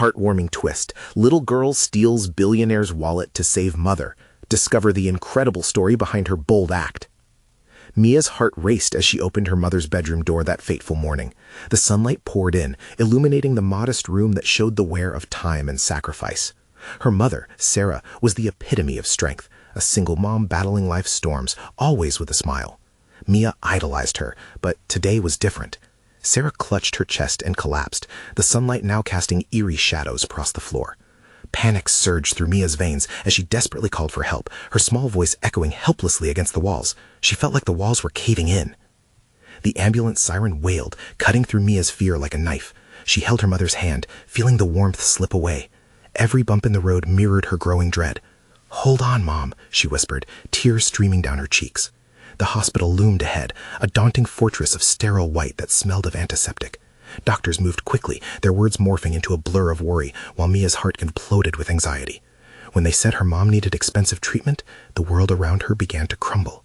heartwarming twist. Little girl steals billionaire's wallet to save mother. Discover the incredible story behind her bold act. Mia's heart raced as she opened her mother's bedroom door that fateful morning. The sunlight poured in, illuminating the modest room that showed the wear of time and sacrifice. Her mother, Sarah, was the epitome of strength, a single mom battling life's storms, always with a smile. Mia idolized her, but today was different. Sarah clutched her chest and collapsed, the sunlight now casting eerie shadows across the floor. Panic surged through Mia's veins as she desperately called for help, her small voice echoing helplessly against the walls. She felt like the walls were caving in. The ambulance siren wailed, cutting through Mia's fear like a knife. She held her mother's hand, feeling the warmth slip away. Every bump in the road mirrored her growing dread. "Hold on, Mom," she whispered, tears streaming down her cheeks. The hospital loomed ahead, a daunting fortress of sterile white that smelled of antiseptic. Doctors moved quickly, their words morphing into a blur of worry, while Mia's heart imploded with anxiety. When they said her mom needed expensive treatment, the world around her began to crumble.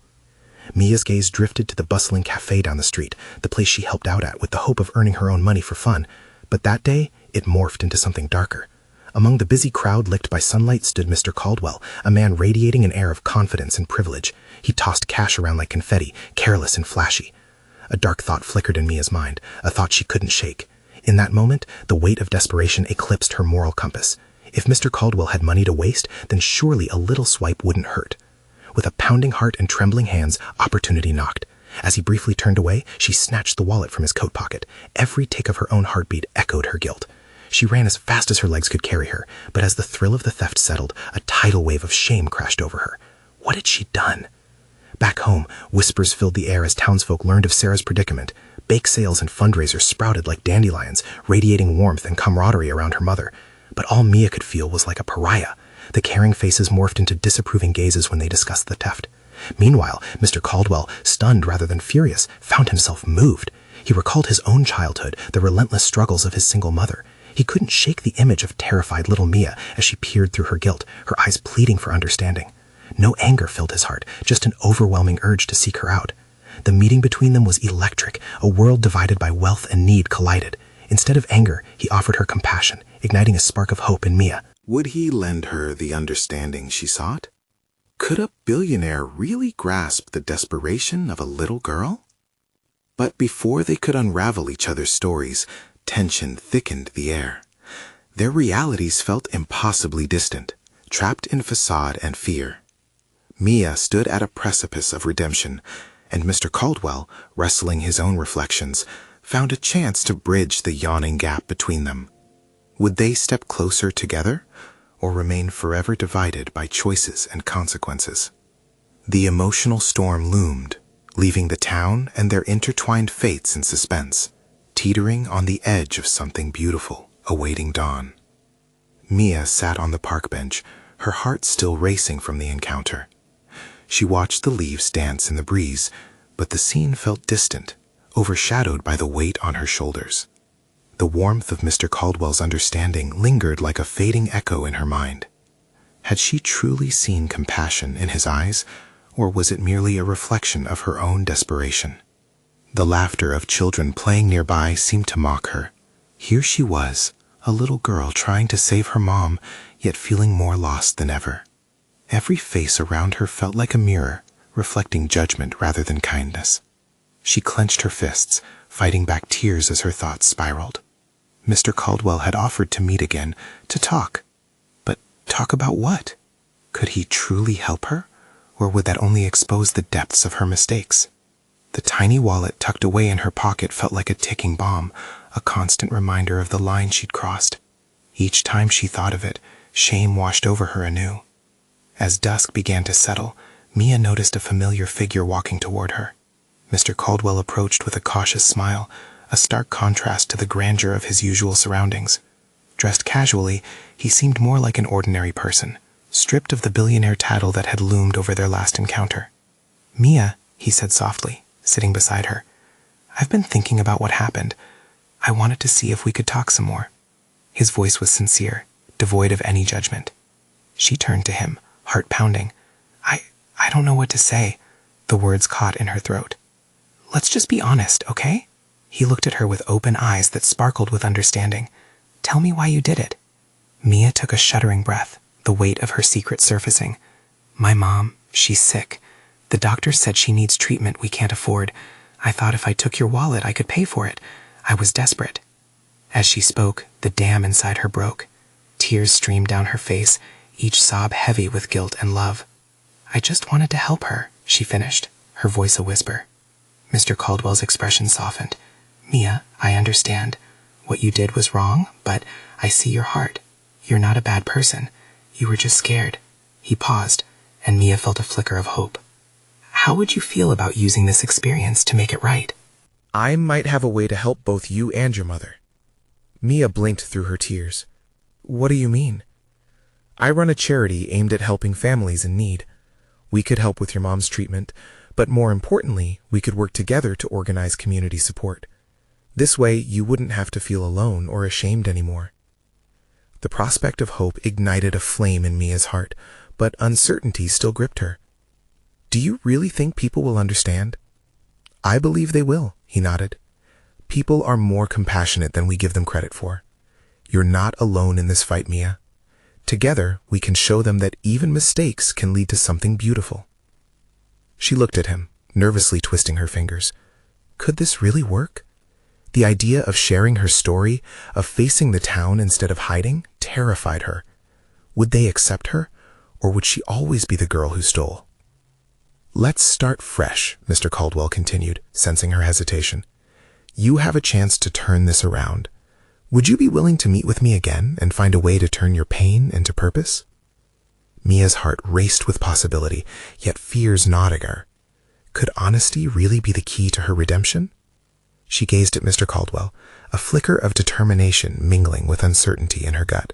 Mia's gaze drifted to the bustling cafe down the street, the place she helped out at with the hope of earning her own money for fun. But that day, it morphed into something darker. Among the busy crowd licked by sunlight stood Mr. Caldwell, a man radiating an air of confidence and privilege. He tossed cash around like confetti, careless and flashy. A dark thought flickered in Mia's mind, a thought she couldn't shake. In that moment, the weight of desperation eclipsed her moral compass. If Mr. Caldwell had money to waste, then surely a little swipe wouldn't hurt. With a pounding heart and trembling hands, opportunity knocked. As he briefly turned away, she snatched the wallet from his coat pocket. Every tick of her own heartbeat echoed her guilt. She ran as fast as her legs could carry her, but as the thrill of the theft settled, a tidal wave of shame crashed over her. What had she done? Back home, whispers filled the air as townsfolk learned of Sarah's predicament. Bake sales and fundraisers sprouted like dandelions, radiating warmth and camaraderie around her mother. But all Mia could feel was like a pariah. The caring faces morphed into disapproving gazes when they discussed the theft. Meanwhile, Mr. Caldwell, stunned rather than furious, found himself moved. He recalled his own childhood, the relentless struggles of his single mother. He couldn't shake the image of terrified little Mia as she peered through her guilt, her eyes pleading for understanding. No anger filled his heart, just an overwhelming urge to seek her out. The meeting between them was electric. A world divided by wealth and need collided. Instead of anger, he offered her compassion, igniting a spark of hope in Mia. Would he lend her the understanding she sought? Could a billionaire really grasp the desperation of a little girl? But before they could unravel each other's stories, tension thickened the air. Their realities felt impossibly distant, trapped in facade and fear. Mia stood at a precipice of redemption, and Mr. Caldwell, wrestling his own reflections, found a chance to bridge the yawning gap between them. Would they step closer together, or remain forever divided by choices and consequences? The emotional storm loomed, leaving the town and their intertwined fates in suspense, teetering on the edge of something beautiful, awaiting dawn. Mia sat on the park bench, her heart still racing from the encounter. She watched the leaves dance in the breeze, but the scene felt distant, overshadowed by the weight on her shoulders. The warmth of Mr. Caldwell's understanding lingered like a fading echo in her mind. Had she truly seen compassion in his eyes, or was it merely a reflection of her own desperation? The laughter of children playing nearby seemed to mock her. Here she was, a little girl trying to save her mom, yet feeling more lost than ever. Every face around her felt like a mirror, reflecting judgment rather than kindness. She clenched her fists, fighting back tears as her thoughts spiraled. Mr. Caldwell had offered to meet again, to talk. But talk about what? Could he truly help her, or would that only expose the depths of her mistakes? The tiny wallet tucked away in her pocket felt like a ticking bomb, a constant reminder of the line she'd crossed. Each time she thought of it, shame washed over her anew. As dusk began to settle, Mia noticed a familiar figure walking toward her. Mr. Caldwell approached with a cautious smile, a stark contrast to the grandeur of his usual surroundings. Dressed casually, he seemed more like an ordinary person, stripped of the billionaire tattle that had loomed over their last encounter. "Mia," he said softly, sitting beside her, "I've been thinking about what happened. I wanted to see if we could talk some more." His voice was sincere, devoid of any judgment. She turned to him, heart pounding. I don't know what to say." The words caught in her throat. "Let's just be honest, okay?" He looked at her with open eyes that sparkled with understanding. "Tell me why you did it. Mia took a shuddering breath, the weight of her secret surfacing. My mom, she's sick. The doctor said she needs treatment we can't afford. I thought if I took your wallet, I could pay for it. I was desperate. As she spoke, the dam inside her broke. Tears streamed down her face, each sob heavy with guilt and love. I just wanted to help her, she finished, her voice a whisper. Mr. Caldwell's expression softened. Mia, I understand. What you did was wrong, but I see your heart. You're not a bad person. You were just scared. He paused, and Mia felt a flicker of hope. How would you feel about using this experience to make it right? I might have a way to help both you and your mother. Mia blinked through her tears. What do you mean? I run a charity aimed at helping families in need. We could help with your mom's treatment, but more importantly, we could work together to organize community support. This way, you wouldn't have to feel alone or ashamed anymore. The prospect of hope ignited a flame in Mia's heart, but uncertainty still gripped her. Do you really think people will understand? I believe they will, he nodded. People are more compassionate than we give them credit for. You're not alone in this fight, Mia. Together, we can show them that even mistakes can lead to something beautiful. She looked at him, nervously twisting her fingers. Could this really work? The idea of sharing her story, of facing the town instead of hiding, terrified her. Would they accept her, or would she always be the girl who stole? Let's start fresh, Mr. Caldwell continued, sensing her hesitation. You have a chance to turn this around. Would you be willing to meet with me again and find a way to turn your pain into purpose? Mia's heart raced with possibility, yet fears gnawed her. Could honesty really be the key to her redemption? She gazed at Mr. Caldwell, a flicker of determination mingling with uncertainty in her gut.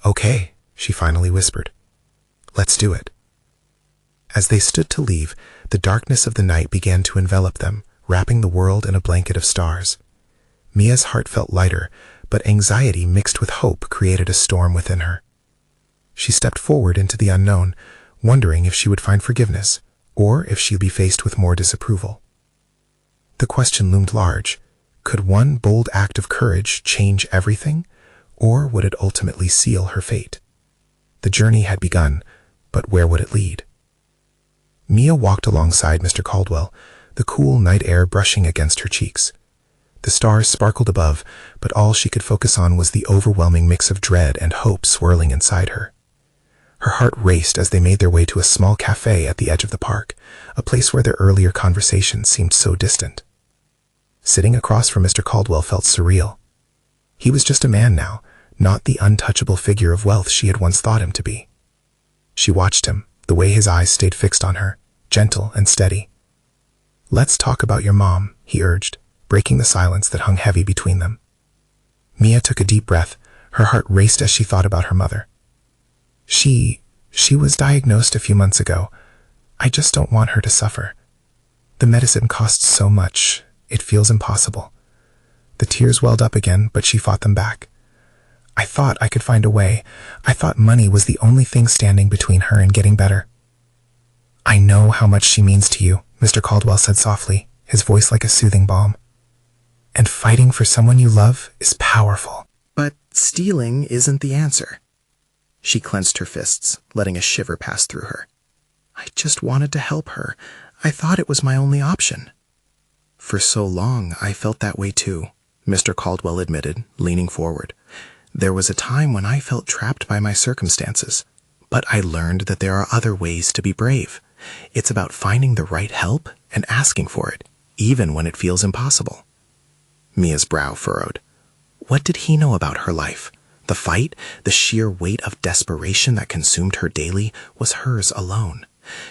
Okay, she finally whispered. Let's do it. As they stood to leave, the darkness of the night began to envelop them, wrapping the world in a blanket of stars. Mia's heart felt lighter, but anxiety mixed with hope created a storm within her. She stepped forward into the unknown, wondering if she would find forgiveness, or if she'd be faced with more disapproval. The question loomed large. Could one bold act of courage change everything, or would it ultimately seal her fate? The journey had begun, but where would it lead? Mia walked alongside Mr. Caldwell, the cool night air brushing against her cheeks. The stars sparkled above, but all she could focus on was the overwhelming mix of dread and hope swirling inside her. Her heart raced as they made their way to a small cafe at the edge of the park, a place where their earlier conversation seemed so distant. Sitting across from Mr. Caldwell felt surreal. He was just a man now, not the untouchable figure of wealth she had once thought him to be. She watched him, the way his eyes stayed fixed on her, gentle and steady. Let's talk about your mom, he urged, breaking the silence that hung heavy between them. Mia took a deep breath. Her heart raced as she thought about her mother. She was diagnosed a few months ago. I just don't want her to suffer. The medicine costs so much, it feels impossible. The tears welled up again, but she fought them back. I thought I could find a way. I thought money was the only thing standing between her and getting better. I know how much she means to you, Mr. Caldwell said softly, his voice like a soothing balm. And fighting for someone you love is powerful. But stealing isn't the answer. She clenched her fists, letting a shiver pass through her. I just wanted to help her. I thought it was my only option. For so long, I felt that way too, Mr. Caldwell admitted, leaning forward. There was a time when I felt trapped by my circumstances, but I learned that there are other ways to be brave. It's about finding the right help and asking for it, even when it feels impossible. Mia's brow furrowed. What did he know about her life? The fight, the sheer weight of desperation that consumed her daily, was hers alone.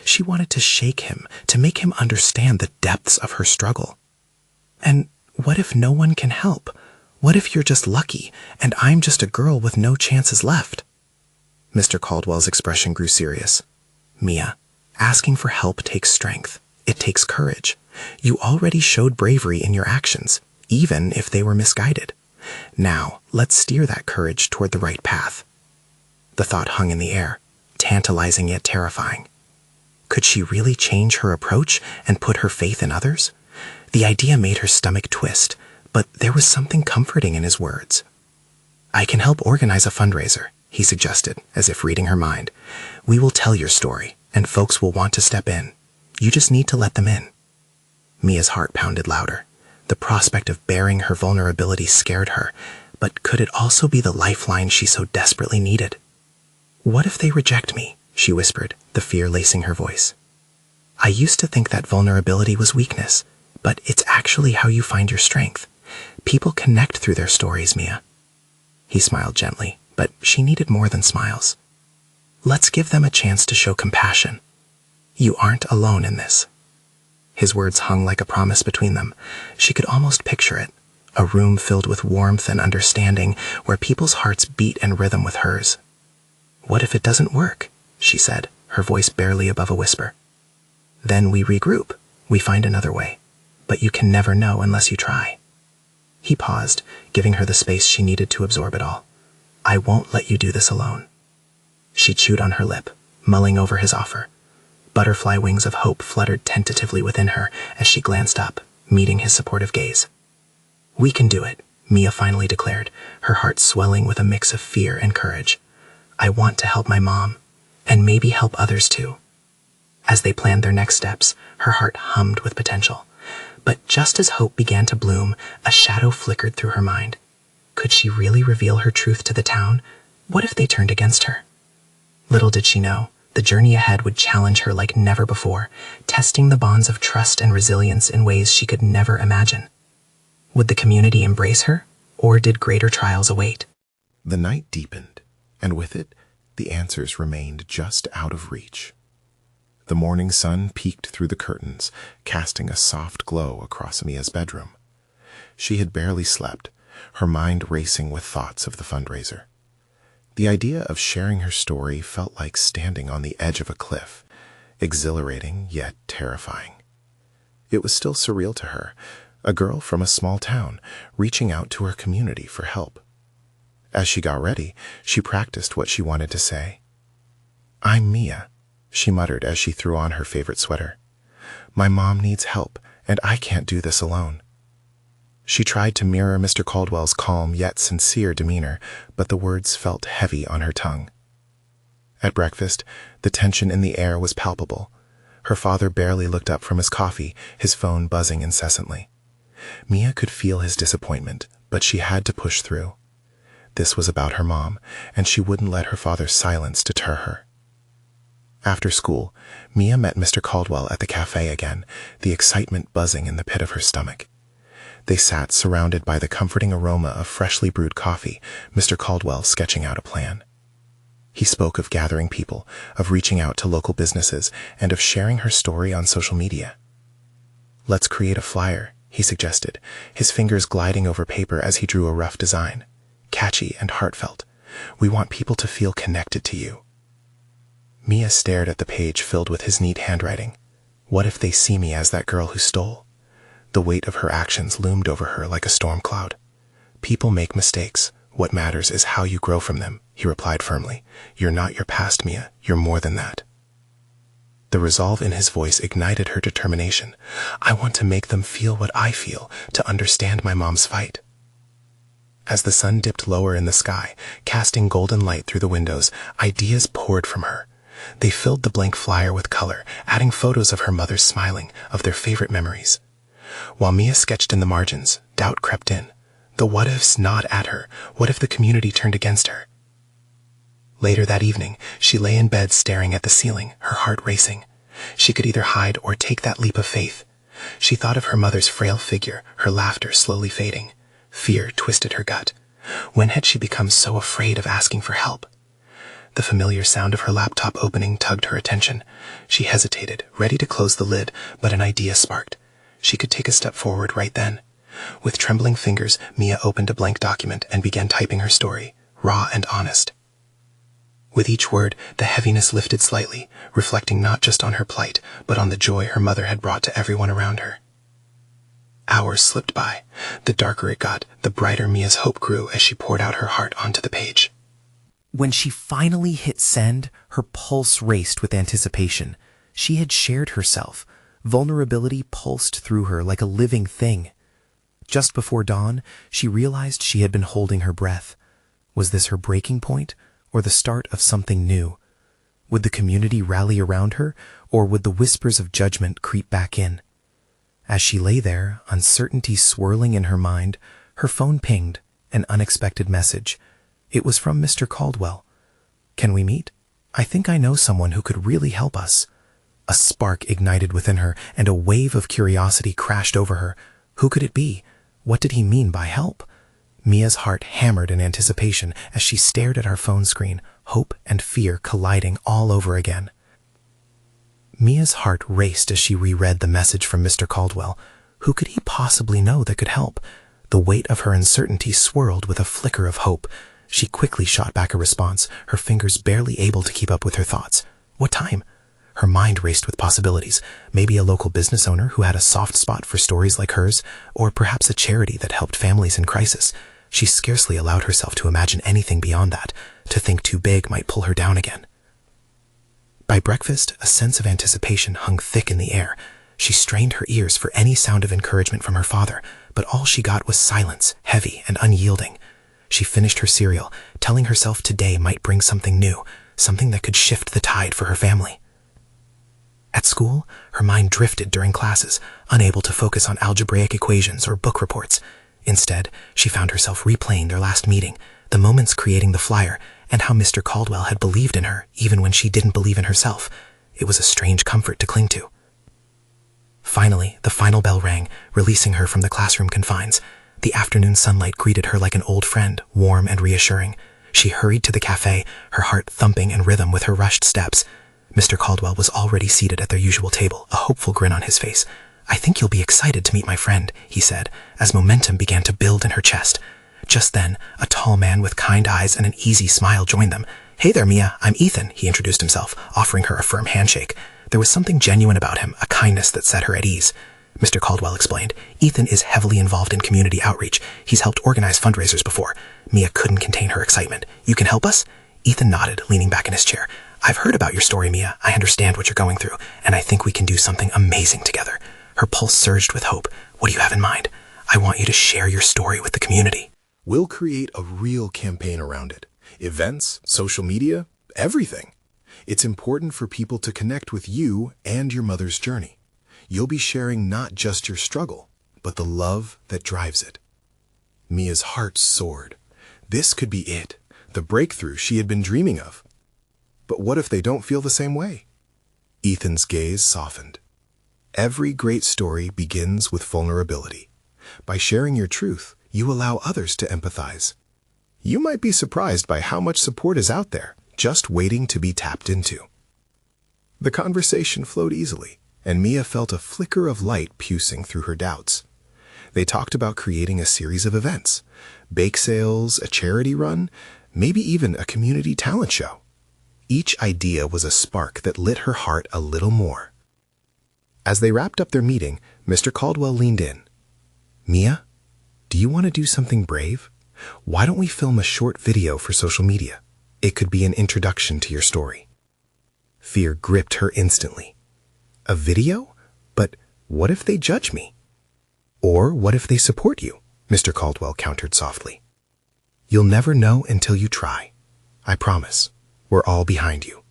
She wanted to shake him, to make him understand the depths of her struggle. And what if no one can help? What if you're just lucky, and I'm just a girl with no chances left? Mr. Caldwell's expression grew serious. Mia, asking for help takes strength. It takes courage. You already showed bravery in your actions, even if they were misguided. Now, let's steer that courage toward the right path. The thought hung in the air, tantalizing yet terrifying. Could she really change her approach and put her faith in others? The idea made her stomach twist, but there was something comforting in his words. "I can help organize a fundraiser," he suggested, as if reading her mind. "We will tell your story, and folks will want to step in. You just need to let them in." Mia's heart pounded louder. The prospect of bearing her vulnerability scared her, but could it also be the lifeline she so desperately needed? "What if they reject me?" she whispered, the fear lacing her voice. "I used to think that vulnerability was weakness, but it's actually how you find your strength. People connect through their stories, Mia." He smiled gently, but she needed more than smiles. "Let's give them a chance to show compassion. You aren't alone in this." His words hung like a promise between them. She could almost picture it, a room filled with warmth and understanding where people's hearts beat in rhythm with hers. "What if it doesn't work?" she said, her voice barely above a whisper. "Then we regroup. We find another way. But you can never know unless you try." He paused, giving her the space she needed to absorb it all. "I won't let you do this alone." She chewed on her lip, mulling over his offer. Butterfly wings of hope fluttered tentatively within her as she glanced up, meeting his supportive gaze. "We can do it," Mia finally declared, her heart swelling with a mix of fear and courage. "I want to help my mom, and maybe help others too." As they planned their next steps, her heart hummed with potential. But just as hope began to bloom, a shadow flickered through her mind. Could she really reveal her truth to the town? What if they turned against her? Little did she know, the journey ahead would challenge her like never before, testing the bonds of trust and resilience in ways she could never imagine. Would the community embrace her, or did greater trials await? The night deepened, and with it, the answers remained just out of reach. The morning sun peeked through the curtains, casting a soft glow across Mia's bedroom. She had barely slept, her mind racing with thoughts of the fundraiser. The idea of sharing her story felt like standing on the edge of a cliff, exhilarating yet terrifying. It was still surreal to her, a girl from a small town reaching out to her community for help. As she got ready, she practiced what she wanted to say. "I'm Mia," she muttered as she threw on her favorite sweater. "My mom needs help, and I can't do this alone." She tried to mirror Mr. Caldwell's calm yet sincere demeanor, but the words felt heavy on her tongue. At breakfast, the tension in the air was palpable. Her father barely looked up from his coffee, his phone buzzing incessantly. Mia could feel his disappointment, but she had to push through. This was about her mom, and she wouldn't let her father's silence deter her. After school, Mia met Mr. Caldwell at the cafe again, the excitement buzzing in the pit of her stomach. They sat surrounded by the comforting aroma of freshly brewed coffee, Mr. Caldwell sketching out a plan. He spoke of gathering people, of reaching out to local businesses, and of sharing her story on social media. "Let's create a flyer," he suggested, his fingers gliding over paper as he drew a rough design. "Catchy and heartfelt. We want people to feel connected to you." Mia stared at the page filled with his neat handwriting. What if they see me as that girl who stole? The weight of her actions loomed over her like a storm cloud. "People make mistakes. What matters is how you grow from them," he replied firmly. "You're not your past, Mia. You're more than that." The resolve in his voice ignited her determination. "I want to make them feel what I feel, to understand my mom's fight." As the sun dipped lower in the sky, casting golden light through the windows, ideas poured from her. They filled the blank flyer with color, adding photos of her mother smiling, of their favorite memories. While Mia sketched in the margins, doubt crept in. The what-ifs gnawed at her. What if the community turned against her? Later that evening, she lay in bed staring at the ceiling, her heart racing. She could either hide or take that leap of faith. She thought of her mother's frail figure, her laughter slowly fading. Fear twisted her gut. When had she become so afraid of asking for help? The familiar sound of her laptop opening tugged her attention. She hesitated, ready to close the lid, but an idea sparked. She could take a step forward right then. With trembling fingers, Mia opened a blank document and began typing her story, raw and honest. With each word, the heaviness lifted slightly, reflecting not just on her plight, but on the joy her mother had brought to everyone around her. Hours slipped by. The darker it got, the brighter Mia's hope grew as she poured out her heart onto the page. When she finally hit send, her pulse raced with anticipation. She had shared herself. Vulnerability pulsed through her like a living thing. Just before dawn, she realized she had been holding her breath. Was this her breaking point, or the start of something new? Would the community rally around her, or would the whispers of judgment creep back in? As she lay there, uncertainty swirling in her mind, her phone pinged, an unexpected message. It was from Mr. Caldwell. "Can we meet? I think I know someone who could really help us." A spark ignited within her, and a wave of curiosity crashed over her. Who could it be? What did he mean by help? Mia's heart hammered in anticipation as she stared at our phone screen, hope and fear colliding all over again. Mia's heart raced as she reread the message from Mr. Caldwell. Who could he possibly know that could help? The weight of her uncertainty swirled with a flicker of hope. She quickly shot back a response, her fingers barely able to keep up with her thoughts. What time? Her mind raced with possibilities. Maybe a local business owner who had a soft spot for stories like hers, or perhaps a charity that helped families in crisis. She scarcely allowed herself to imagine anything beyond that. To think too big might pull her down again. By breakfast, a sense of anticipation hung thick in the air. She strained her ears for any sound of encouragement from her father, but all she got was silence, heavy and unyielding. She finished her cereal, telling herself today might bring something new, something that could shift the tide for her family. At school, her mind drifted during classes, unable to focus on algebraic equations or book reports. Instead, she found herself replaying their last meeting, the moments creating the flyer, and how Mr. Caldwell had believed in her even when she didn't believe in herself. It was a strange comfort to cling to. Finally, the final bell rang, releasing her from the classroom confines. The afternoon sunlight greeted her like an old friend, warm and reassuring. She hurried to the cafe, her heart thumping in rhythm with her rushed steps. Mr. Caldwell was already seated at their usual table, a hopeful grin on his face. "I think you'll be excited to meet my friend," he said, as momentum began to build in her chest. Just then, a tall man with kind eyes and an easy smile joined them. "Hey there, Mia, I'm Ethan," he introduced himself, offering her a firm handshake. There was something genuine about him, a kindness that set her at ease. Mr. Caldwell explained, "Ethan is heavily involved in community outreach. He's helped organize fundraisers before." Mia couldn't contain her excitement. "You can help us?" Ethan nodded, leaning back in his chair. "I've heard about your story, Mia. I understand what you're going through, and I think we can do something amazing together." Her pulse surged with hope. "What do you have in mind?" "I want you to share your story with the community." We'll create a real campaign around it. Events, social media, everything. It's important for people to connect with you and your mother's journey. You'll be sharing not just your struggle, but the love that drives it. Mia's heart soared. This could be it, the breakthrough she had been dreaming of. But what if they don't feel the same way? Ethan's gaze softened. Every great story begins with vulnerability. By sharing your truth, you allow others to empathize. You might be surprised by how much support is out there, just waiting to be tapped into. The conversation flowed easily, and Mia felt a flicker of light pusing through her doubts. They talked about creating a series of events, bake sales, a charity run, maybe even a community talent show. Each idea was a spark that lit her heart a little more. As they wrapped up their meeting, Mr. Caldwell leaned in. "Mia, do you want to do something brave? Why don't we film a short video for social media? It could be an introduction to your story." Fear gripped her instantly. "A video? But what if they judge me?" "Or what if they support you?" Mr. Caldwell countered softly. "You'll never know until you try. I promise. We're all behind you."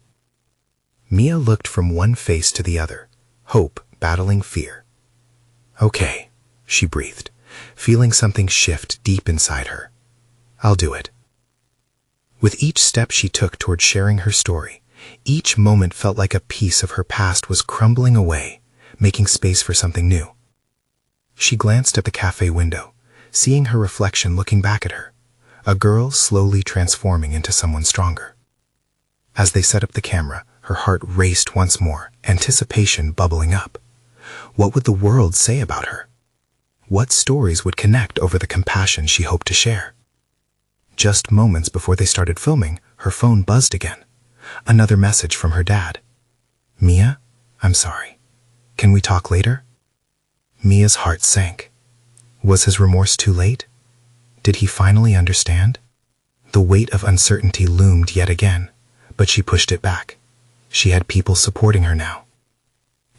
Mia looked from one face to the other, hope battling fear. "Okay," she breathed, feeling something shift deep inside her. "I'll do it." With each step she took toward sharing her story, each moment felt like a piece of her past was crumbling away, making space for something new. She glanced at the cafe window, seeing her reflection looking back at her, a girl slowly transforming into someone stronger. As they set up the camera, her heart raced once more, anticipation bubbling up. What would the world say about her? What stories would connect over the compassion she hoped to share? Just moments before they started filming, her phone buzzed again. Another message from her dad. "Mia, I'm sorry. Can we talk later?" Mia's heart sank. Was his remorse too late? Did he finally understand? The weight of uncertainty loomed yet again, but she pushed it back. She had people supporting her now.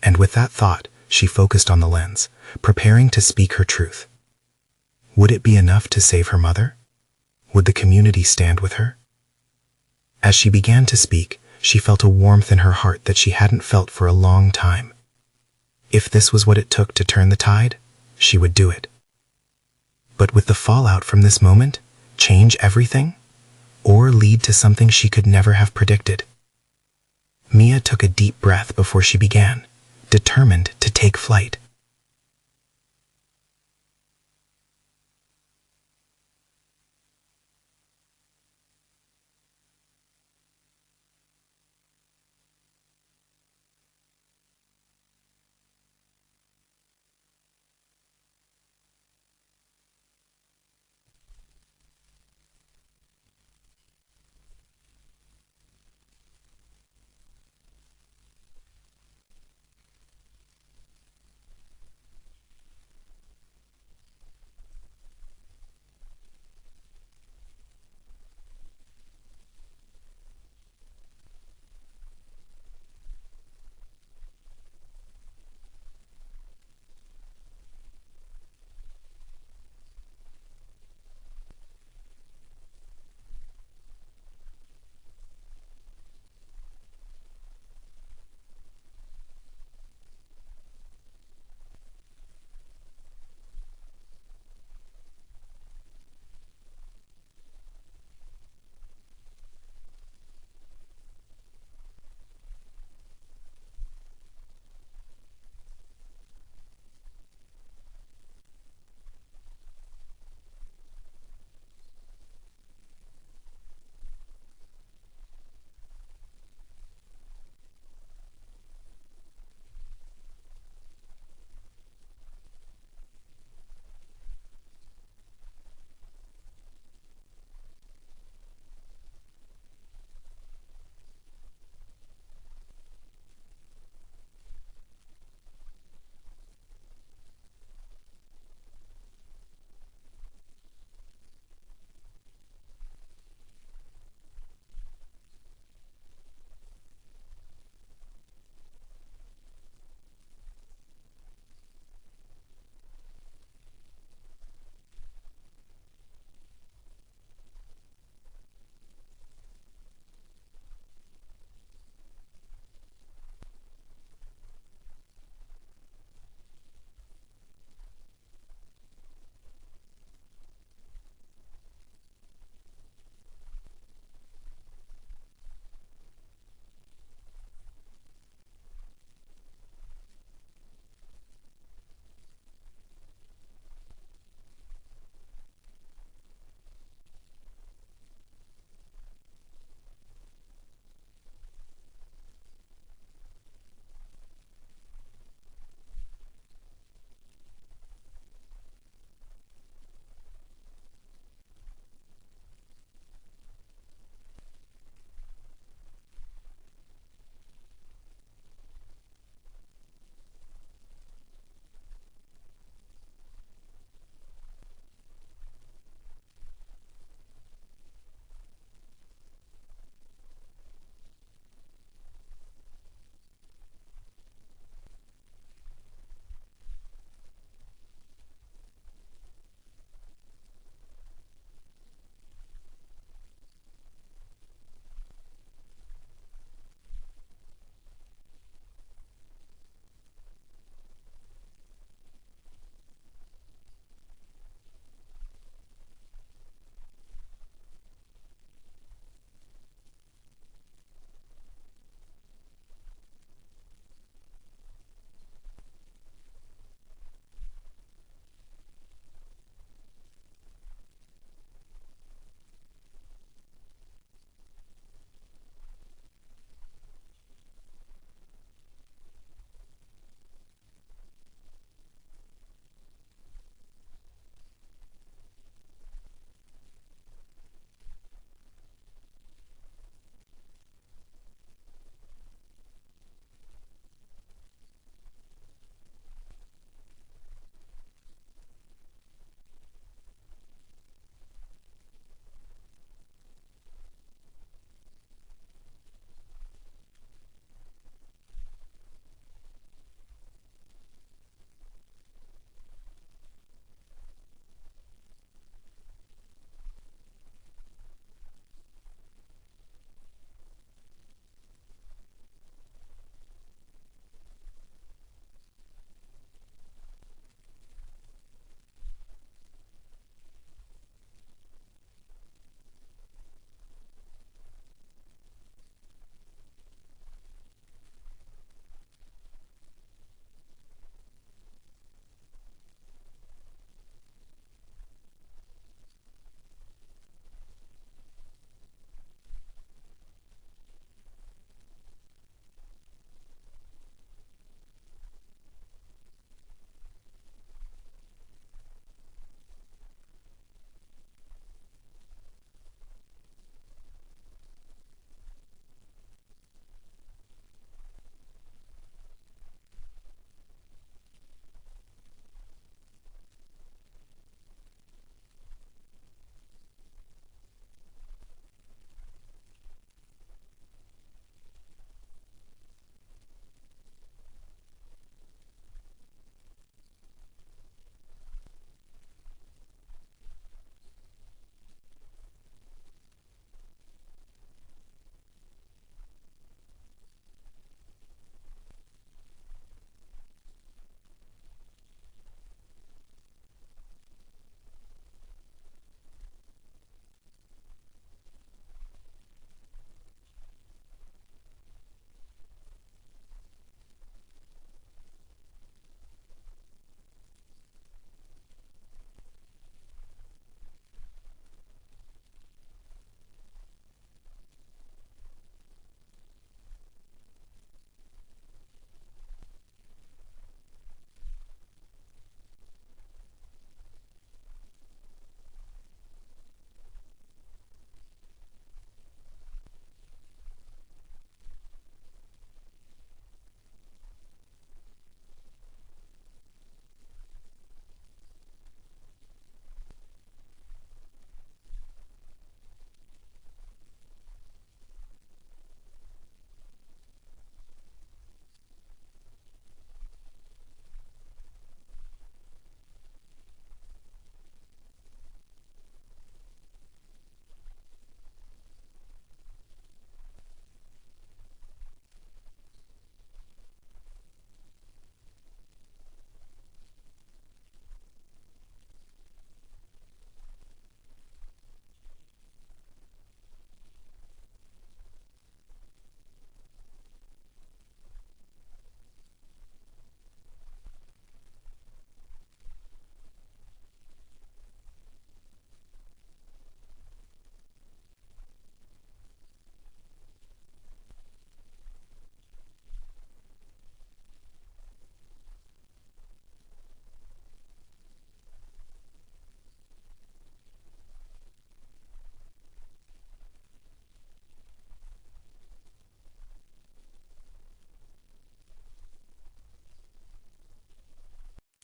And with that thought, she focused on the lens, preparing to speak her truth. Would it be enough to save her mother? Would the community stand with her? As she began to speak, she felt a warmth in her heart that she hadn't felt for a long time. If this was what it took to turn the tide, she would do it. But would the fallout from this moment change everything, or lead to something she could never have predicted? Mia took a deep breath before she began, determined to take flight.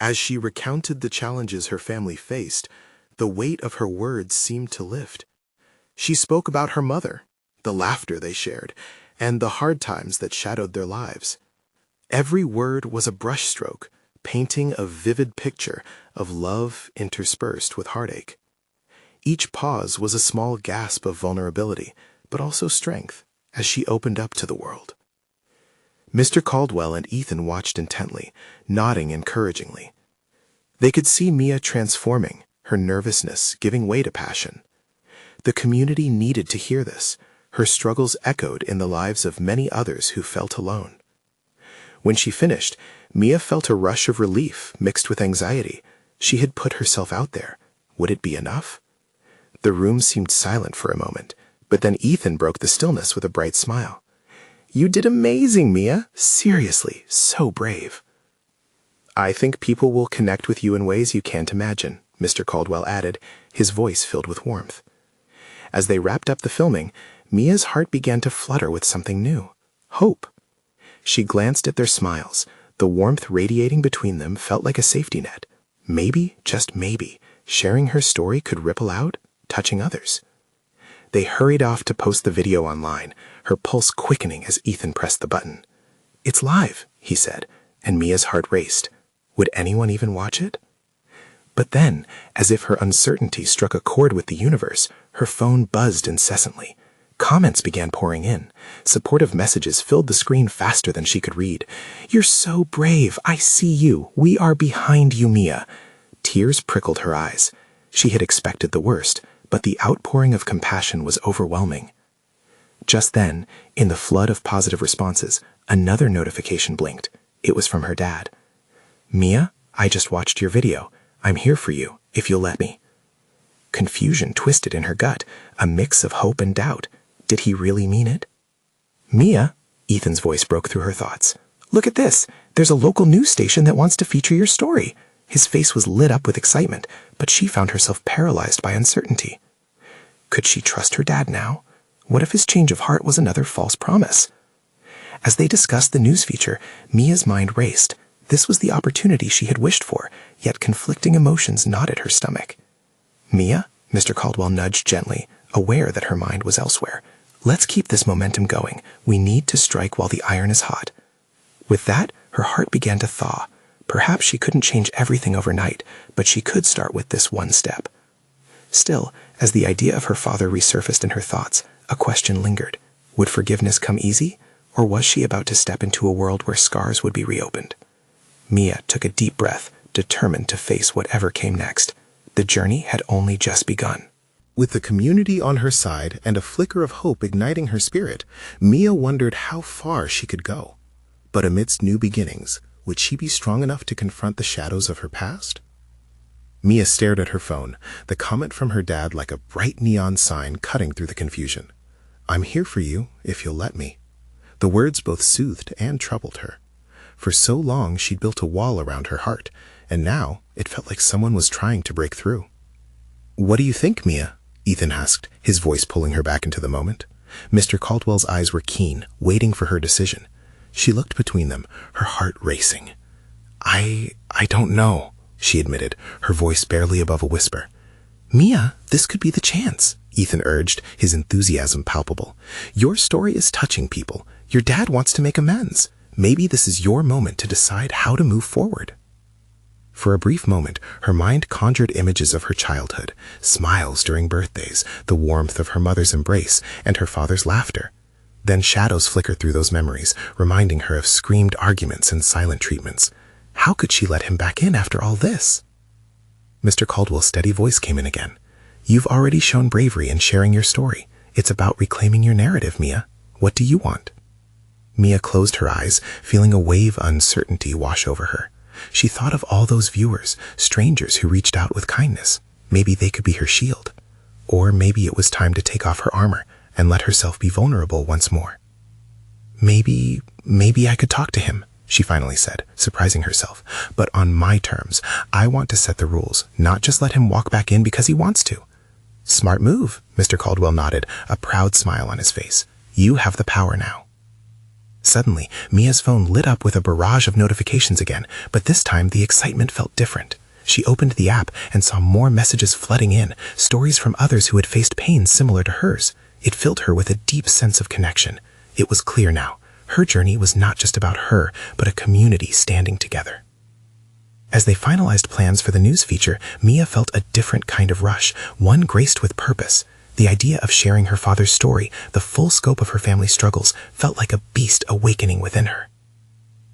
As she recounted the challenges her family faced, the weight of her words seemed to lift. She spoke about her mother, the laughter they shared, and the hard times that shadowed their lives. Every word was a brushstroke, painting a vivid picture of love interspersed with heartache. Each pause was a small gasp of vulnerability, but also strength, as she opened up to the world. Mr. Caldwell and Ethan watched intently, nodding encouragingly. They could see Mia transforming, her nervousness giving way to passion. The community needed to hear this. Her struggles echoed in the lives of many others who felt alone. When she finished, Mia felt a rush of relief mixed with anxiety. She had put herself out there. Would it be enough? The room seemed silent for a moment, but then Ethan broke the stillness with a bright smile. "You did amazing, Mia. Seriously, so brave." "I think people will connect with you in ways you can't imagine," Mr. Caldwell added, his voice filled with warmth. As they wrapped up the filming, Mia's heart began to flutter with something new. Hope. She glanced at their smiles. The warmth radiating between them felt like a safety net. Maybe, just maybe, sharing her story could ripple out, touching others. They hurried off to post the video online, her pulse quickening as Ethan pressed the button. "It's live," he said, and Mia's heart raced. Would anyone even watch it? But then, as if her uncertainty struck a chord with the universe, her phone buzzed incessantly. Comments began pouring in. Supportive messages filled the screen faster than she could read. "You're so brave. I see you. We are behind you, Mia." Tears prickled her eyes. She had expected the worst, but the outpouring of compassion was overwhelming. Just then, in the flood of positive responses, another notification blinked. It was from her dad. "Mia, I just watched your video. I'm here for you, if you'll let me." Confusion twisted in her gut, a mix of hope and doubt. Did he really mean it? "Mia," Ethan's voice broke through her thoughts. "Look at this. There's a local news station that wants to feature your story." His face was lit up with excitement, but she found herself paralyzed by uncertainty. Could she trust her dad now? What if his change of heart was another false promise? As they discussed the news feature, Mia's mind raced. This was the opportunity she had wished for, yet conflicting emotions gnawed at her stomach. "Mia," Mr. Caldwell nudged gently, aware that her mind was elsewhere. "Let's keep this momentum going. We need to strike while the iron is hot." With that, her heart began to thaw. Perhaps she couldn't change everything overnight, but she could start with this one step. Still, as the idea of her father resurfaced in her thoughts, a question lingered. Would forgiveness come easy, or was she about to step into a world where scars would be reopened? Mia took a deep breath, determined to face whatever came next. The journey had only just begun. With the community on her side and a flicker of hope igniting her spirit, Mia wondered how far she could go. But amidst new beginnings, would she be strong enough to confront the shadows of her past? Mia stared at her phone, the comment from her dad like a bright neon sign cutting through the confusion. "I'm here for you, if you'll let me." The words both soothed and troubled her. For so long she'd built a wall around her heart, and now it felt like someone was trying to break through. "What do you think, Mia?" Ethan asked, his voice pulling her back into the moment. Mr. Caldwell's eyes were keen, waiting for her decision. She looked between them, her heart racing. I don't know," she admitted, her voice barely above a whisper. "Mia, this could be the chance," Ethan urged, his enthusiasm palpable. "Your story is touching people. Your dad wants to make amends. Maybe this is your moment to decide how to move forward." For a brief moment, her mind conjured images of her childhood, smiles during birthdays, the warmth of her mother's embrace, and her father's laughter. Then shadows flickered through those memories, reminding her of screamed arguments and silent treatments. How could she let him back in after all this? Mr. Caldwell's steady voice came in again. "You've already shown bravery in sharing your story. It's about reclaiming your narrative, Mia. What do you want?" Mia closed her eyes, feeling a wave of uncertainty wash over her. She thought of all those viewers, strangers who reached out with kindness. Maybe they could be her shield. Or maybe it was time to take off her armor and let herself be vulnerable once more. Maybe I could talk to him," she finally said, surprising herself. "But on my terms. I want to set the rules, not just let him walk back in because he wants to." "Smart move," Mr. Caldwell nodded, a proud smile on his face. "You have the power now." Suddenly, Mia's phone lit up with a barrage of notifications again, but this time the excitement felt different. She opened the app and saw more messages flooding in, stories from others who had faced pain similar to hers. It filled her with a deep sense of connection. It was clear now. Her journey was not just about her, but a community standing together. As they finalized plans for the news feature, Mia felt a different kind of rush, one graced with purpose. The idea of sharing her father's story, the full scope of her family's struggles, felt like a beast awakening within her.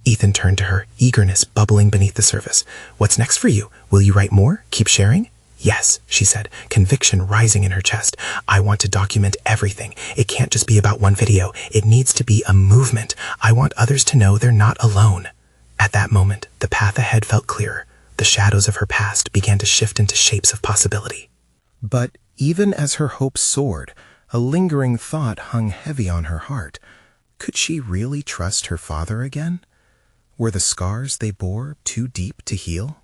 Ethan turned to her, eagerness bubbling beneath the surface. "What's next for you? Will you write more? Keep sharing?" "Yes," she said, conviction rising in her chest. "I want to document everything. It can't just be about one video. It needs to be a movement. I want others to know they're not alone." At that moment, the path ahead felt clearer. The shadows of her past began to shift into shapes of possibility. But even as her hopes soared, a lingering thought hung heavy on her heart. Could she really trust her father again? Were the scars they bore too deep to heal?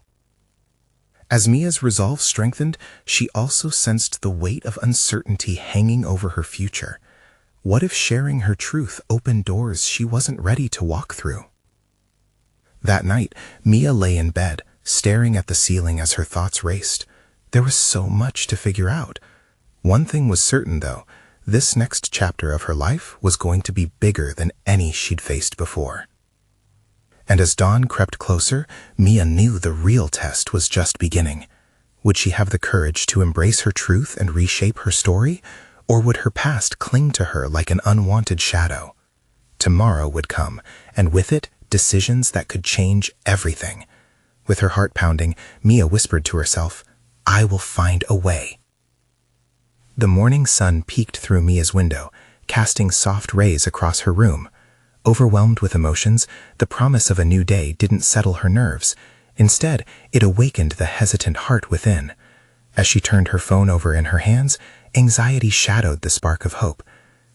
As Mia's resolve strengthened, she also sensed the weight of uncertainty hanging over her future. What if sharing her truth opened doors she wasn't ready to walk through? That night, Mia lay in bed, staring at the ceiling as her thoughts raced. There was so much to figure out. One thing was certain, though. This next chapter of her life was going to be bigger than any she'd faced before. And as dawn crept closer, Mia knew the real test was just beginning. Would she have the courage to embrace her truth and reshape her story? Or would her past cling to her like an unwanted shadow? Tomorrow would come, and with it, decisions that could change everything. With her heart pounding, Mia whispered to herself, "I will find a way." The morning sun peeked through Mia's window, casting soft rays across her room. Overwhelmed with emotions, the promise of a new day didn't settle her nerves. Instead, it awakened the hesitant heart within. As she turned her phone over in her hands, anxiety shadowed the spark of hope.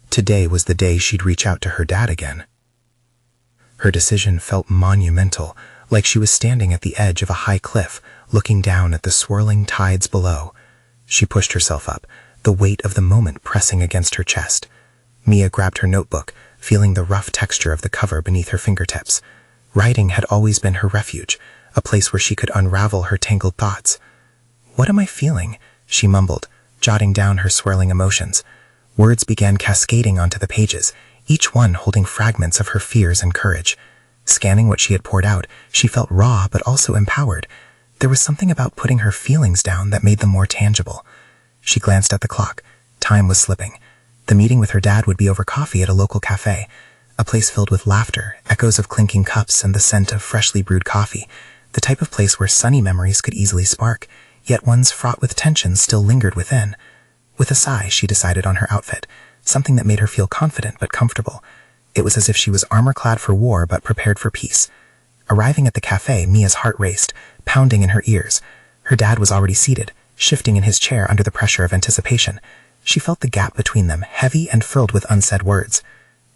Today was the day she'd reach out to her dad again. Her decision felt monumental, like she was standing at the edge of a high cliff, looking down at the swirling tides below. She pushed herself up, the weight of the moment pressing against her chest. Mia grabbed her notebook, feeling the rough texture of the cover beneath her fingertips. Writing had always been her refuge, a place where she could unravel her tangled thoughts. "What am I feeling?" she mumbled, jotting down her swirling emotions. Words began cascading onto the pages, each one holding fragments of her fears and courage. Scanning what she had poured out, she felt raw but also empowered. There was something about putting her feelings down that made them more tangible. She glanced at the clock. Time was slipping. The meeting with her dad would be over coffee at a local cafe, a place filled with laughter, echoes of clinking cups, and the scent of freshly brewed coffee, the type of place where sunny memories could easily spark, yet ones fraught with tension still lingered within. With a sigh, she decided on her outfit, something that made her feel confident but comfortable. It was as if she was armor-clad for war but prepared for peace. Arriving at the cafe, Mia's heart raced, pounding in her ears. Her dad was already seated, shifting in his chair under the pressure of anticipation. She felt the gap between them, heavy and filled with unsaid words.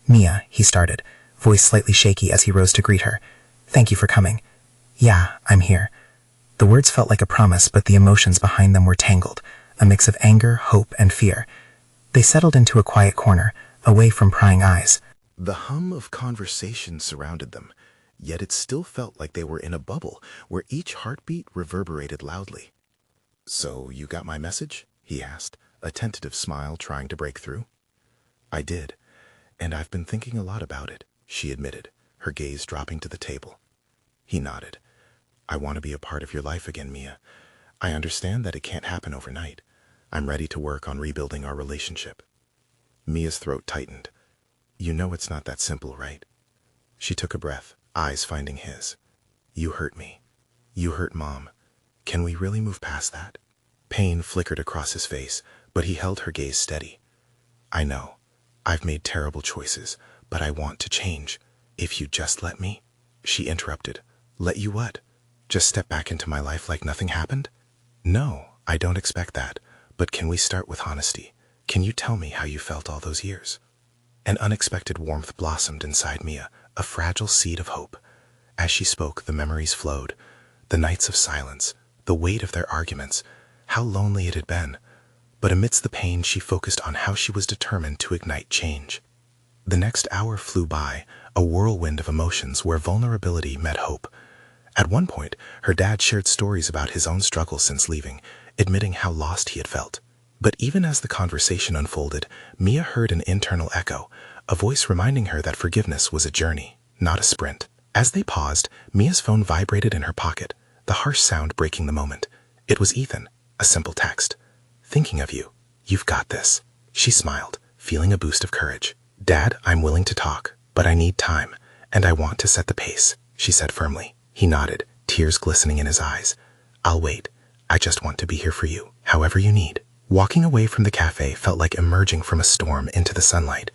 "Mia," he started, voice slightly shaky as he rose to greet her. "Thank you for coming." "Yeah, I'm here." The words felt like a promise, but the emotions behind them were tangled, a mix of anger, hope, and fear. They settled into a quiet corner, away from prying eyes. The hum of conversation surrounded them, yet it still felt like they were in a bubble where each heartbeat reverberated loudly. "So you got my message?" he asked, a tentative smile trying to break through. "I did, and I've been thinking a lot about it," she admitted, her gaze dropping to the table. He nodded. "I want to be a part of your life again, Mia. I understand that it can't happen overnight. I'm ready to work on rebuilding our relationship." Mia's throat tightened. "You know it's not that simple, right?" She took a breath, eyes finding his. "You hurt me. You hurt Mom. Can we really move past that?" Pain flickered across his face, but he held her gaze steady. "I know. I've made terrible choices, but I want to change. If you just let me." She interrupted. "Let you what? Just step back into my life like nothing happened?" "No, I don't expect that. But can we start with honesty? Can you tell me how you felt all those years?" An unexpected warmth blossomed inside Mia, a fragile seed of hope. As she spoke, the memories flowed. The nights of silence, the weight of their arguments, how lonely it had been. But amidst the pain, she focused on how she was determined to ignite change. The next hour flew by, a whirlwind of emotions where vulnerability met hope. At one point, her dad shared stories about his own struggles since leaving, admitting how lost he had felt. But even as the conversation unfolded, Mia heard an internal echo, a voice reminding her that forgiveness was a journey, not a sprint. As they paused, Mia's phone vibrated in her pocket, the harsh sound breaking the moment. It was Ethan, a simple text. "Thinking of you. You've got this." She smiled, feeling a boost of courage. "Dad, I'm willing to talk, but I need time, and I want to set the pace," she said firmly. He nodded, tears glistening in his eyes. "I'll wait. I just want to be here for you, however you need." Walking away from the cafe felt like emerging from a storm into the sunlight.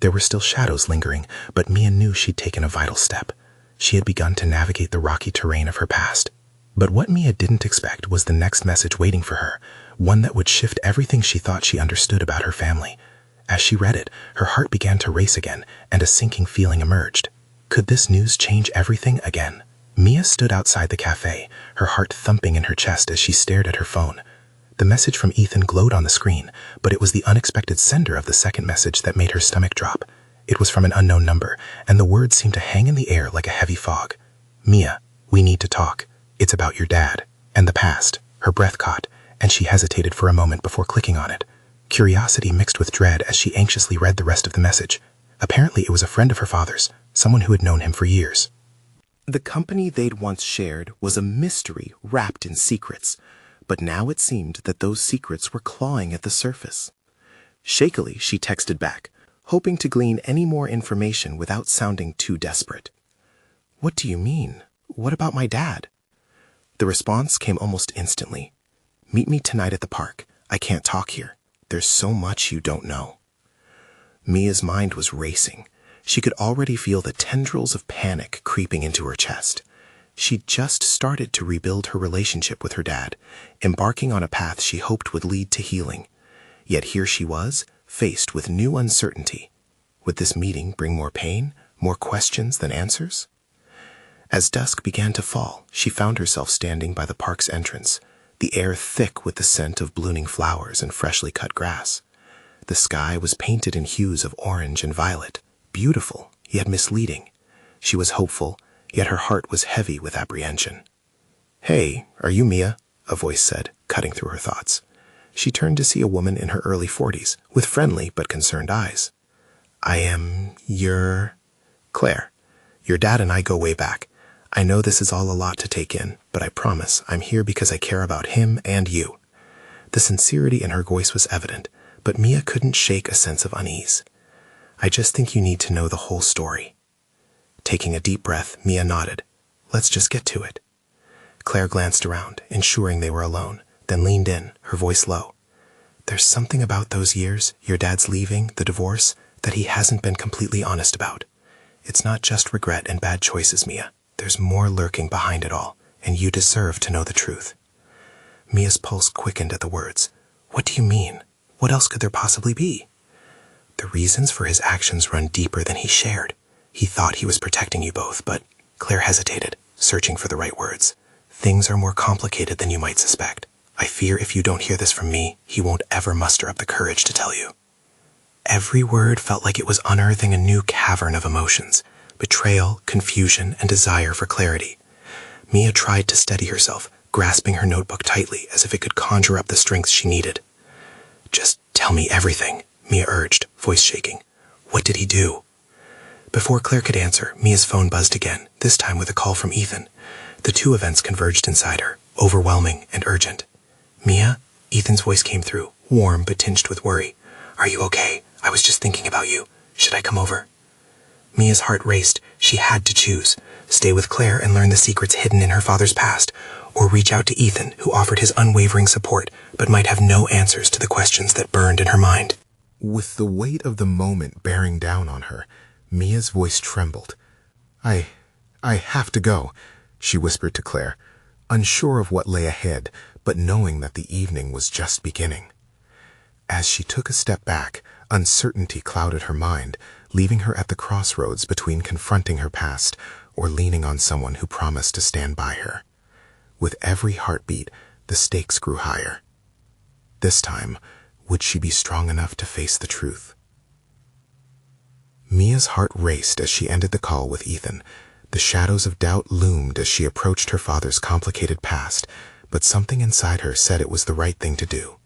There were still shadows lingering, but Mia knew she'd taken a vital step. She had begun to navigate the rocky terrain of her past. But what Mia didn't expect was the next message waiting for her, one that would shift everything she thought she understood about her family. As she read it, her heart began to race again, and a sinking feeling emerged. Could this news change everything again? Mia stood outside the cafe, her heart thumping in her chest as she stared at her phone. The message from Ethan glowed on the screen, but it was the unexpected sender of the second message that made her stomach drop. It was from an unknown number, and the words seemed to hang in the air like a heavy fog. "Mia, we need to talk. It's about your dad and the past." Her breath caught, and she hesitated for a moment before clicking on it. Curiosity mixed with dread as she anxiously read the rest of the message. Apparently it was a friend of her father's, someone who had known him for years. The company they'd once shared was a mystery wrapped in secrets, but now it seemed that those secrets were clawing at the surface. Shakily, she texted back, hoping to glean any more information without sounding too desperate. "What do you mean? What about my dad?" The response came almost instantly. "Meet me tonight at the park. I can't talk here. There's so much you don't know." Mia's mind was racing. She could already feel the tendrils of panic creeping into her chest. She'd just started to rebuild her relationship with her dad, embarking on a path she hoped would lead to healing. Yet here she was, faced with new uncertainty. Would this meeting bring more pain, more questions than answers? As dusk began to fall, she found herself standing by the park's entrance, the air thick with the scent of blooming flowers and freshly cut grass. The sky was painted in hues of orange and violet, beautiful, yet misleading. She was hopeful, yet her heart was heavy with apprehension. "Hey, are you Mia?" a voice said, cutting through her thoughts. She turned to see a woman in her early 40s, with friendly but concerned eyes. "I am Claire. Your dad and I go way back. I know this is all a lot to take in, but I promise I'm here because I care about him and you." The sincerity in her voice was evident, but Mia couldn't shake a sense of unease. "I just think you need to know the whole story." Taking a deep breath, Mia nodded. "Let's just get to it." Claire glanced around, ensuring they were alone, then leaned in, her voice low. "There's something about those years, your dad's leaving, the divorce, that he hasn't been completely honest about. It's not just regret and bad choices, Mia. There's more lurking behind it all, and you deserve to know the truth." Mia's pulse quickened at the words. "What do you mean? What else could there possibly be?" "The reasons for his actions run deeper than he shared. He thought he was protecting you both, but..." Claire hesitated, searching for the right words. "Things are more complicated than you might suspect. I fear if you don't hear this from me, he won't ever muster up the courage to tell you." Every word felt like it was unearthing a new cavern of emotions, betrayal, confusion, and desire for clarity. Mia tried to steady herself, grasping her notebook tightly as if it could conjure up the strength she needed. "Just tell me everything," Mia urged, voice shaking. "What did he do?" Before Claire could answer, Mia's phone buzzed again, this time with a call from Ethan. The two events converged inside her, overwhelming and urgent. "Mia?" Ethan's voice came through, warm but tinged with worry. "Are you okay? I was just thinking about you. Should I come over?" Mia's heart raced. She had to choose. Stay with Claire and learn the secrets hidden in her father's past, or reach out to Ethan, who offered his unwavering support, but might have no answers to the questions that burned in her mind. With the weight of the moment bearing down on her, Mia's voice trembled. I have to go," she whispered to Claire, unsure of what lay ahead, but knowing that the evening was just beginning. As she took a step back, uncertainty clouded her mind, leaving her at the crossroads between confronting her past or leaning on someone who promised to stand by her. With every heartbeat, the stakes grew higher. This time, would she be strong enough to face the truth? Mia's heart raced as she ended the call with Ethan. The shadows of doubt loomed as she approached her father's complicated past, but something inside her said it was the right thing to do.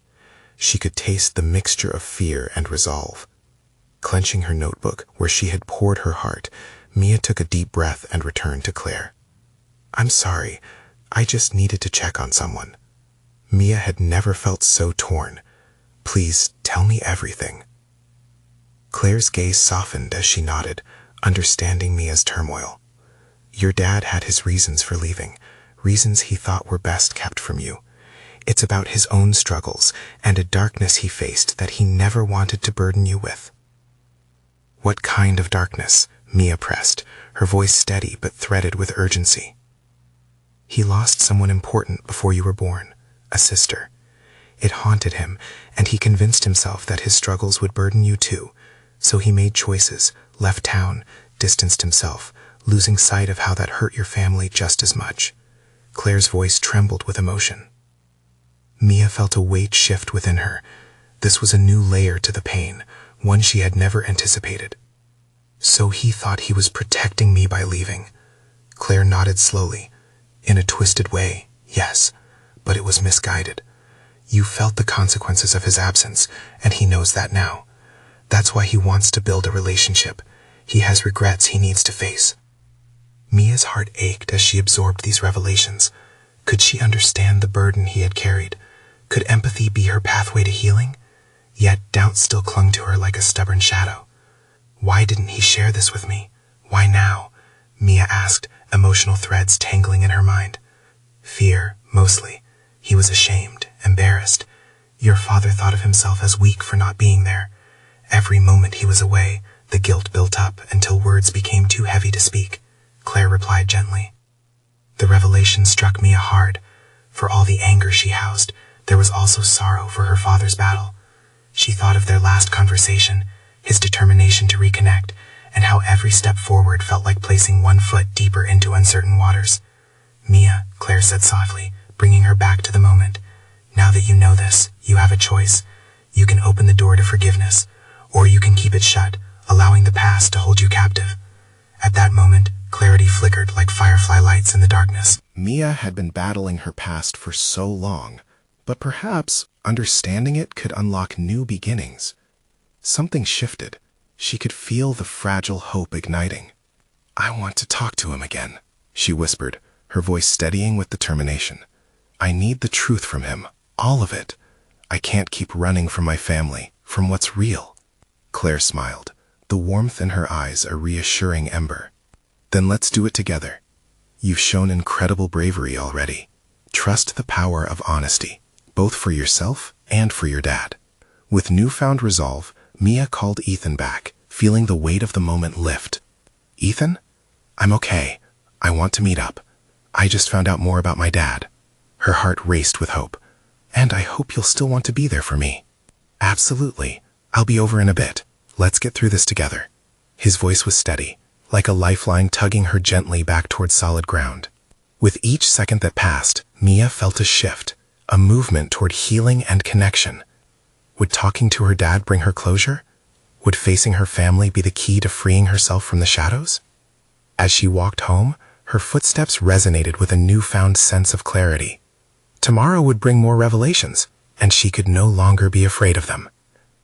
She could taste the mixture of fear and resolve. Clenching her notebook where she had poured her heart, Mia took a deep breath and returned to Claire. "I'm sorry, I just needed to check on someone." Mia had never felt so torn. "Please tell me everything." Claire's gaze softened as she nodded, understanding Mia's turmoil. "Your dad had his reasons for leaving, reasons he thought were best kept from you. It's about his own struggles and a darkness he faced that he never wanted to burden you with." "What kind of darkness?" Mia pressed, her voice steady but threaded with urgency. "He lost someone important before you were born, a sister. It haunted him, and he convinced himself that his struggles would burden you too, so he made choices, left town, distanced himself, losing sight of how that hurt your family just as much." Claire's voice trembled with emotion. Mia felt a weight shift within her. This was a new layer to the pain, one she had never anticipated. "So he thought he was protecting me by leaving." Claire nodded slowly. "In a twisted way, yes, but it was misguided. You felt the consequences of his absence, and he knows that now. That's why he wants to build a relationship. He has regrets he needs to face." Mia's heart ached as she absorbed these revelations. Could she understand the burden he had carried? Could empathy be her pathway to healing? Yet doubt still clung to her like a stubborn shadow. "Why didn't he share this with me? Why now?" Mia asked, emotional threads tangling in her mind. "Fear, mostly. He was ashamed, embarrassed. Your father thought of himself as weak for not being there. Every moment he was away, the guilt built up until words became too heavy to speak," Claire replied gently. The revelation struck Mia hard. For all the anger she housed, there was also sorrow for her father's battle. She thought of their last conversation, his determination to reconnect, and how every step forward felt like placing one foot deeper into uncertain waters. "Mia," Claire said softly, bringing her back to the moment. "Now that you know this, you have a choice. You can open the door to forgiveness, or you can keep it shut, allowing the past to hold you captive." At that moment, clarity flickered like firefly lights in the darkness. Mia had been battling her past for so long, but perhaps understanding it could unlock new beginnings. Something shifted. She could feel the fragile hope igniting. "I want to talk to him again," she whispered, her voice steadying with determination. "I need the truth from him, all of it. I can't keep running from my family, from what's real." Claire smiled, the warmth in her eyes a reassuring ember. "Then let's do it together. You've shown incredible bravery already. Trust the power of honesty, both for yourself and for your dad." With newfound resolve, Mia called Ethan back, feeling the weight of the moment lift. "Ethan? I'm okay. I want to meet up. I just found out more about my dad." Her heart raced with hope. "And I hope you'll still want to be there for me." "Absolutely. I'll be over in a bit. Let's get through this together." His voice was steady, like a lifeline tugging her gently back toward solid ground. With each second that passed, Mia felt a shift, a movement toward healing and connection. Would talking to her dad bring her closure? Would facing her family be the key to freeing herself from the shadows? As she walked home, her footsteps resonated with a newfound sense of clarity. Tomorrow would bring more revelations, and she could no longer be afraid of them.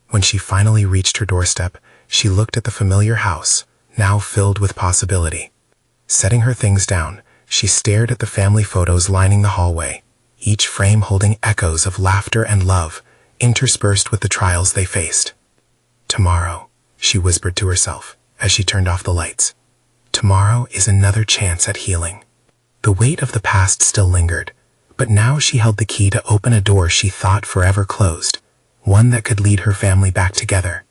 When she finally reached her doorstep, she looked at the familiar house, now filled with possibility. Setting her things down, she stared at the family photos lining the hallway, each frame holding echoes of laughter and love, interspersed with the trials they faced. "Tomorrow," she whispered to herself as she turned off the lights. "Tomorrow is another chance at healing." The weight of the past still lingered, but now she held the key to open a door she thought forever closed, one that could lead her family back together.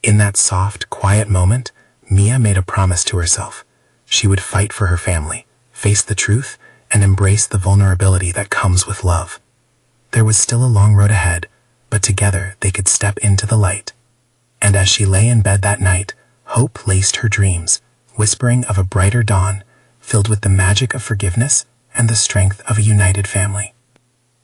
In that soft, quiet moment, Mia made a promise to herself. She would fight for her family, face the truth, and embrace the vulnerability that comes with love. There was still a long road ahead, but together they could step into the light. And as she lay in bed that night, hope laced her dreams, whispering of a brighter dawn, filled with the magic of forgiveness and the strength of a united family.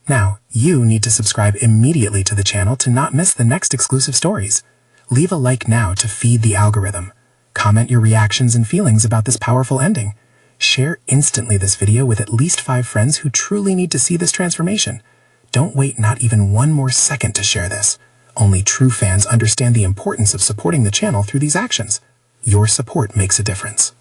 Now, you need to subscribe immediately to the channel to not miss the next exclusive stories. Leave a like now to feed the algorithm. Comment your reactions and feelings about this powerful ending. Share instantly this video with at least 5 friends who truly need to see this transformation. Don't wait not even one more second to share this. Only true fans understand the importance of supporting the channel through these actions. Your support makes a difference.